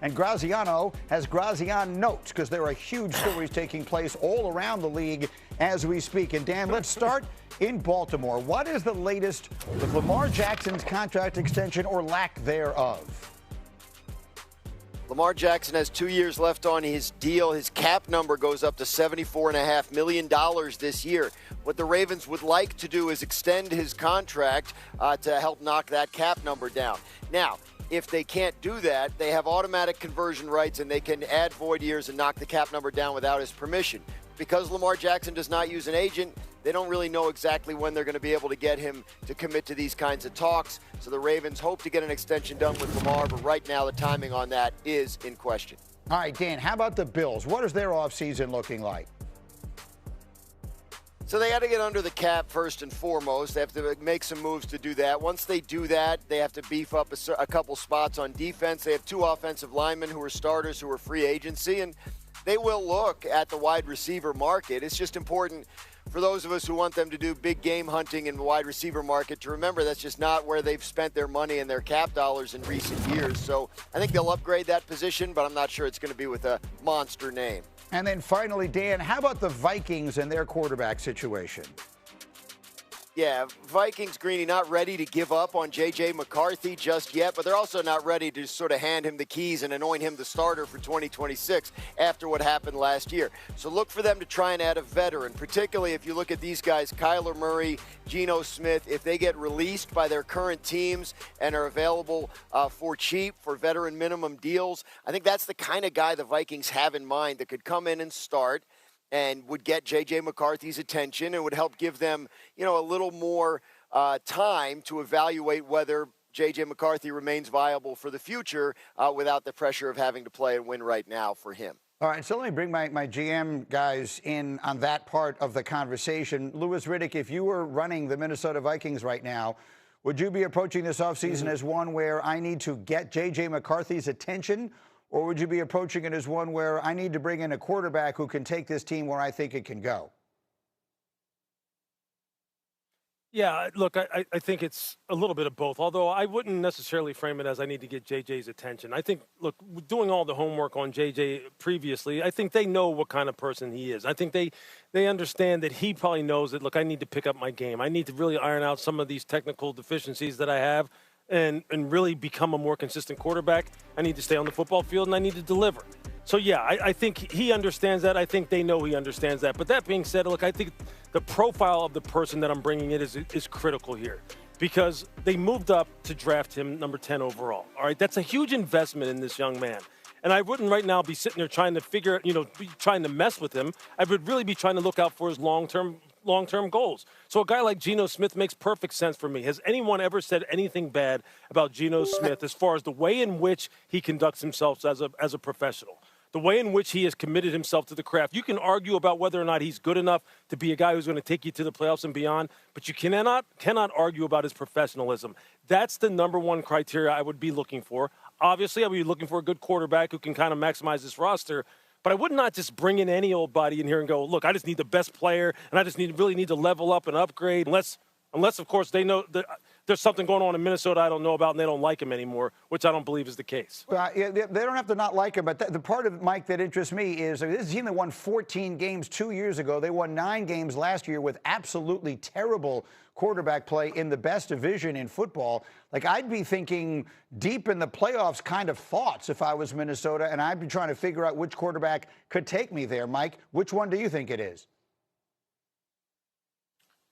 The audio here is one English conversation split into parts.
And Graziano has Grazian notes because there are huge stories taking place all around the league as we speak. And Dan, let's start in Baltimore. What is the latest with Lamar Jackson's contract extension or lack thereof? Lamar Jackson has 2 years left on his deal. His cap number goes up to $74.5 million this year. What the Ravens would like to do is extend his contract to help knock that cap number down. Now, if they can't do that, they have automatic conversion rights and they can add void years and knock the cap number down without his permission. Because Lamar Jackson does not use an agent, they don't really know exactly when they're going to be able to get him to commit to these kinds of talks. So the Ravens hope to get an extension done with Lamar, but right now the timing on that is in question. All right, Dan, how about the Bills? What is their offseason looking like? So they got to get under the cap first and foremost. They have to make some moves to do that. Once they do that, they have to beef up a couple spots on defense. They have 2 offensive linemen who are starters who are free agency, and they will look at the wide receiver market. It's just important for those of us who want them to do big game hunting in the wide receiver market to remember that's just not where they've spent their money and their cap dollars in recent years. So I think they'll upgrade that position, but I'm not sure it's going to be with a monster name. And then finally, Dan, how about the Vikings and their quarterback situation? Yeah, Vikings, Greeny, not ready to give up on JJ McCarthy just yet, but they're also not ready to sort of hand him the keys and anoint him the starter for 2026 after what happened last year. So look for them to try and add a veteran, particularly if you look at these guys, Kyler Murray, Geno Smith, if they get released by their current teams and are available for cheap, for veteran minimum deals. I think that's the kind of guy the Vikings have in mind that could come in and start and would get J.J. McCarthy's attention and would help give them, a little more time to evaluate whether J.J. McCarthy remains viable for the future without the pressure of having to play and win right now for him. All right, so let me bring my GM guys in on that part of the conversation. Louis Riddick, if you were running the Minnesota Vikings right now, would you be approaching this offseason as one where I need to get J.J. McCarthy's attention? Or would you be approaching it as one where I need to bring in a quarterback who can take this team where I think it can go? Yeah, look, I think it's a little bit of both, although I wouldn't necessarily frame it as I need to get JJ's attention. I think, look, doing all the homework on JJ previously, I think they know what kind of person he is. I think they understand that he probably knows that, look, I need to pick up my game. I need to really iron out some of these technical deficiencies that I have. And really become a more consistent quarterback. I need to stay on the football field, and I need to deliver. So, yeah, I think he understands that. I think they know he understands that. But that being said, look, I think the profile of the person that I'm bringing in is critical here because they moved up to draft him number 10 overall. All right, that's a huge investment in this young man. And I wouldn't right now be sitting there trying to figure, trying to mess with him. I would really be trying to look out for his long-term goals. So a guy like Geno Smith makes perfect sense for me. Has anyone ever said anything bad about Geno Smith as far as the way in which he conducts himself as a professional? The way in which he has committed himself to the craft. You can argue about whether or not he's good enough to be a guy who's going to take you to the playoffs and beyond, but you cannot argue about his professionalism. That's the number one criteria I would be looking for. Obviously, I would be looking for a good quarterback who can kind of maximize this roster. But I would not just bring in any old body in here and go, look, I just need the best player, and I just really need to level up and upgrade. Unless, of course, they know that there's something going on in Minnesota I don't know about and they don't like him anymore, which I don't believe is the case. Well, yeah, they don't have to not like him, but the part of Mike that interests me is this is a team that won 14 games 2 years ago. They won 9 games last year with absolutely terrible quarterback play in the best division in football. Like, I'd be thinking deep in the playoffs kind of thoughts if I was Minnesota, and I'd be trying to figure out which quarterback could take me there. Mike, which one do you think it is?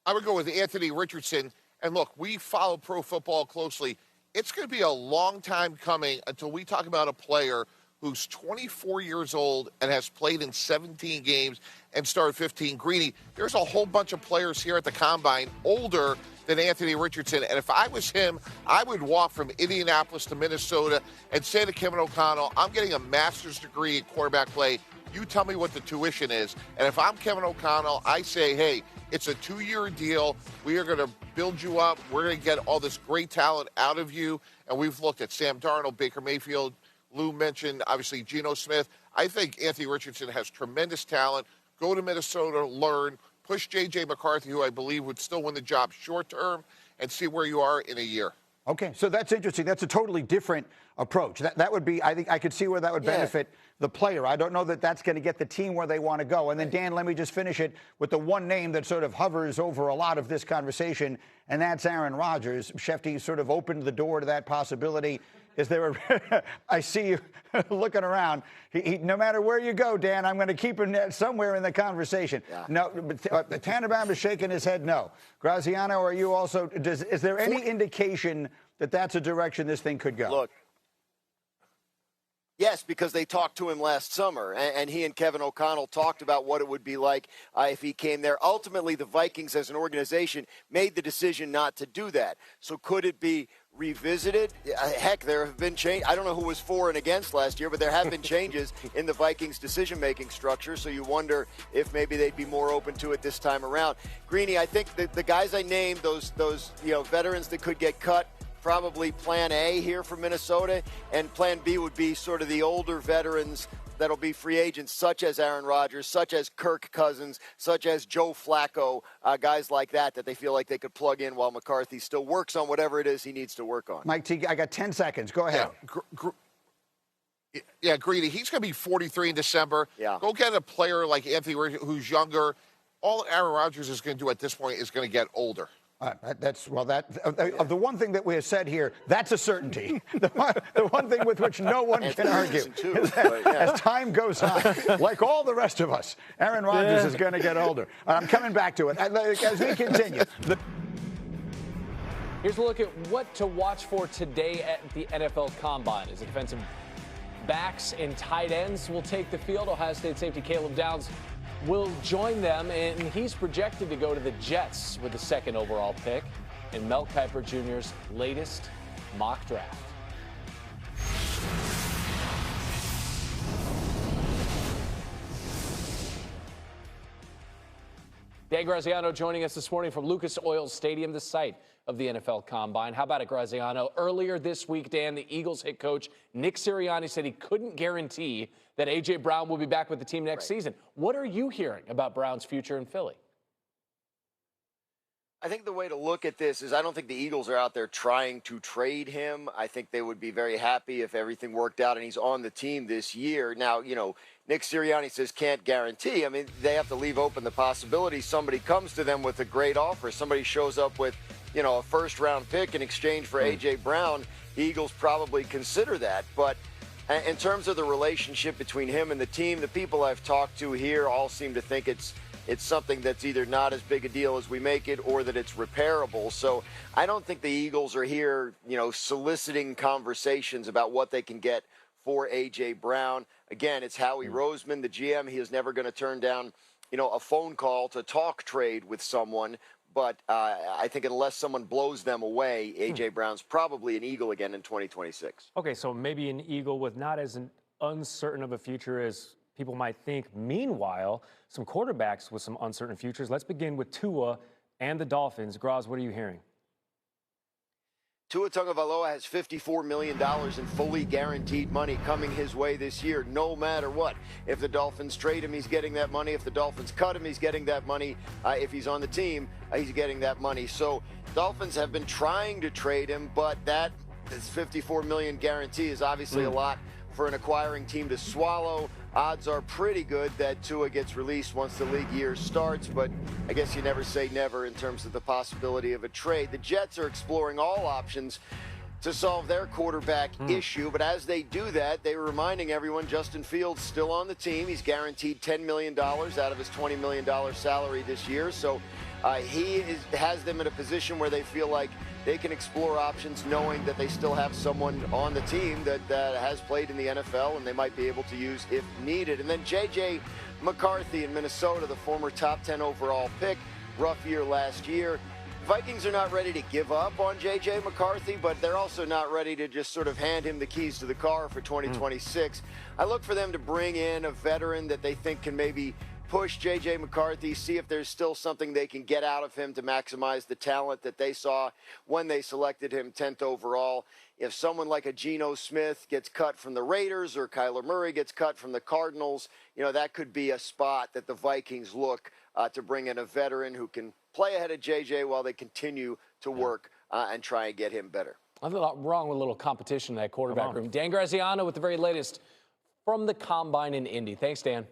I would go with Anthony Richardson. And look, we follow pro football closely. It's going to be a long time coming until we talk about a player who's 24 years old and has played in 17 games and started 15. Greeny, there's a whole bunch of players here at the Combine older than Anthony Richardson. And if I was him, I would walk from Indianapolis to Minnesota and say to Kevin O'Connell, I'm getting a master's degree in quarterback play. You tell me what the tuition is. And if I'm Kevin O'Connell, I say, hey, it's a 2-year deal. We are going to build you up. We're going to get all this great talent out of you. And we've looked at Sam Darnold, Baker Mayfield. Lou mentioned, obviously, Geno Smith. I think Anthony Richardson has tremendous talent. Go to Minnesota, learn, push J.J. McCarthy, who I believe would still win the job short term, and see where you are in a year. Okay, so that's interesting. That's a totally different approach. That would be, I think I could see where that would benefit the player. I don't know that that's going to get the team where they want to go. And then, Dan, let me just finish it with the one name that sort of hovers over a lot of this conversation, and that's Aaron Rodgers. Shefty sort of opened the door to that possibility. Is there I see you looking around. No matter where you go, Dan, I'm going to keep him somewhere in the conversation. Yeah. No, Tannenbaum is shaking his head no. Graziano, are you also, is there any indication that that's a direction this thing could go? Look. Yes, because they talked to him last summer, and he and Kevin O'Connell talked about what it would be like if he came there. Ultimately, the Vikings as an organization made the decision not to do that. So could it be revisited? Heck, there have been changes. I don't know who was for and against last year, but there have been changes in the Vikings' decision-making structure, so you wonder if maybe they'd be more open to it this time around. Greeny, I think the guys I named, those veterans that could get cut, probably plan A here for Minnesota, and plan B would be sort of the older veterans that'll be free agents, such as Aaron Rodgers, such as Kirk Cousins, such as Joe Flacco, guys like that they feel like they could plug in while McCarthy still works on whatever it is he needs to work on. Mike T, I got 10 seconds. Go ahead. Yeah, Greedy, he's going to be 43 in December. Yeah. Go get a player like Anthony Richardson who's younger. All Aaron Rodgers is going to do at this point is going to get older. The one thing that we have said here, that's a certainty. The one thing with which no one can argue is that as time goes on, like all the rest of us, Aaron Rodgers is going to get older. I'm coming back to it as we continue. Here's a look at what to watch for today at the NFL Combine. As the defensive backs and tight ends will take the field, Ohio State safety Caleb Downs will join them, and he's projected to go to the Jets with the 2nd overall pick in Mel Kiper Jr.'s latest mock draft. Dan Graziano joining us this morning from Lucas Oil Stadium, the site of the NFL Combine. How about it, Graziano? Earlier this week, Dan, the Eagles head coach Nick Sirianni said he couldn't guarantee that A.J. Brown will be back with the team next season. What are you hearing about Brown's future in Philly? I think the way to look at this is I don't think the Eagles are out there trying to trade him. I think they would be very happy if everything worked out and he's on the team this year. Now, Nick Sirianni says can't guarantee. I mean, they have to leave open the possibility somebody comes to them with a great offer. Somebody shows up with, a first-round pick in exchange for A.J. Brown. The Eagles probably consider that. But in terms of the relationship between him and the team, the people I've talked to here all seem to think it's something that's either not as big a deal as we make it or that it's repairable. So I don't think the Eagles are here, soliciting conversations about what they can get for A.J. Brown. Again, it's Howie Roseman, the GM. He is never going to turn down, a phone call to talk trade with someone. But I think unless someone blows them away, A.J. Brown's probably an Eagle again in 2026. Okay, so maybe an Eagle with not as uncertain of a future as people might think. Meanwhile, some quarterbacks with some uncertain futures. Let's begin with Tua and the Dolphins. Graz, what are you hearing? Tua Tagovailoa has $54 million in fully guaranteed money coming his way this year, no matter what. If the Dolphins trade him, he's getting that money. If the Dolphins cut him, he's getting that money. If he's on the team, he's getting that money. So Dolphins have been trying to trade him, but this $54 million guarantee is obviously a lot for an acquiring team to swallow. Odds are pretty good that Tua gets released once the league year starts, but I guess you never say never in terms of the possibility of a trade. The Jets are exploring all options to solve their quarterback issue, but as they do that, they were reminding everyone Justin Fields still on the team. He's guaranteed $10 million out of his $20 million salary this year, so he has them in a position where they feel like they can explore options knowing that they still have someone on the team that has played in the NFL and they might be able to use if needed. And then JJ McCarthy in Minnesota, the former top 10 overall pick, rough year last year. Vikings are not ready to give up on JJ McCarthy, but they're also not ready to just sort of hand him the keys to the car for 2026. I look for them to bring in a veteran that they think can maybe push JJ McCarthy, see if there's still something they can get out of him to maximize the talent that they saw when they selected him 10th overall. If someone like a Geno Smith gets cut from the Raiders or Kyler Murray gets cut from the Cardinals, that could be a spot that the Vikings look to bring in a veteran who can play ahead of JJ while they continue to work and try and get him better. Nothing wrong with a little competition in that quarterback room. Dan Graziano with the very latest from the Combine in Indy. Thanks, Dan.